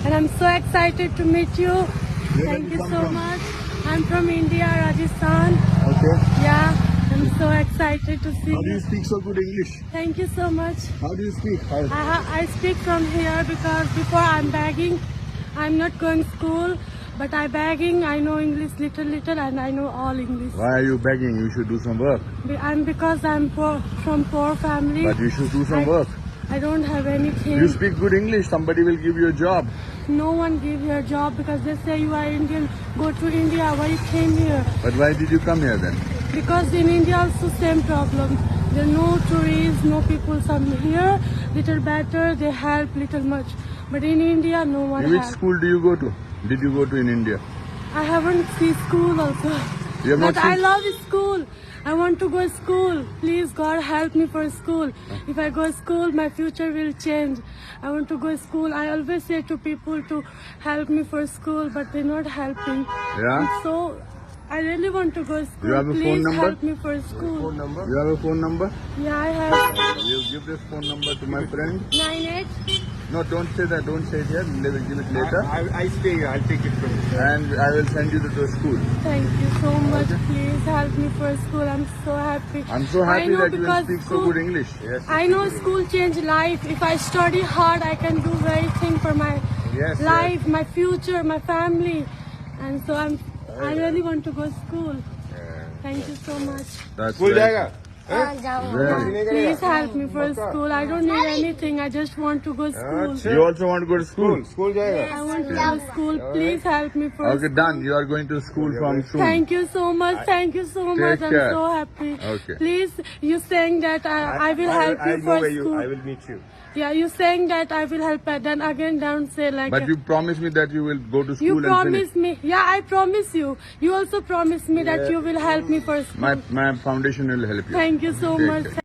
and I'm so excited to meet you. Thank you so much. I'm from India, Rajasthan. Okay. Yeah, I'm so excited to see How do you you. speak so good English? Thank you so much. How do you speak? I speak from here because before I'm begging, I'm not going school, but I begging. I know English little, and I know all English. Why are you begging? You should do some work. Because I'm poor, from poor family. But you should do some work. I don't have anything. You speak good English. Somebody will give you a job. No one give you a job because they say you are Indian. Go to India. Why you came here? But why did you come here then? Because in India also same problem. There are no tourists, no people. Some here little better. They help little much. But in India, no one In which help. school do you go to? Did you go to in India? I haven't seen school also. You have not But I seen- love school. I want to go school. Please, God, help me for school. If I go school, my future will change. I want to go school. I always say to people to help me for school, but they're not helping. Yeah? So, I really want to go school. You have a phone Please number? help me for school. You have a phone number? Yeah, I have You give this phone number to my friend. 98. No, don't say that. Don't say it here. We will give it later. I stay here. I'll take it from you. And I will send you to the school. Thank you so much. Please help me for school. I'm so happy. I'm so I happy know that you will because speak so school- good English. Yes. I know school change life. If I study hard, I can do very thing for my Yes, life, my future, my family. And so I really want to go school. Thank you so much. That's school right. जाएगा? Very. Please help me for school. I don't need anything. I just want to go school. You also want to go to school? School जाएगा? I want to go school. Please help me for Okay, school. done. You are going to school from soon. Thank you so much. Thank you so much. I'm care. so happy. Okay. Please, you saying that I will help I'll you know for where you. school. I will meet you. Yeah, you saying that I will help. Then again, don't say like. But you promise me that you will go to school You and promise finish. me. Yeah, I promise you. You also promise me that you will help me for school. My foundation will help you. Thank you so Take much. care.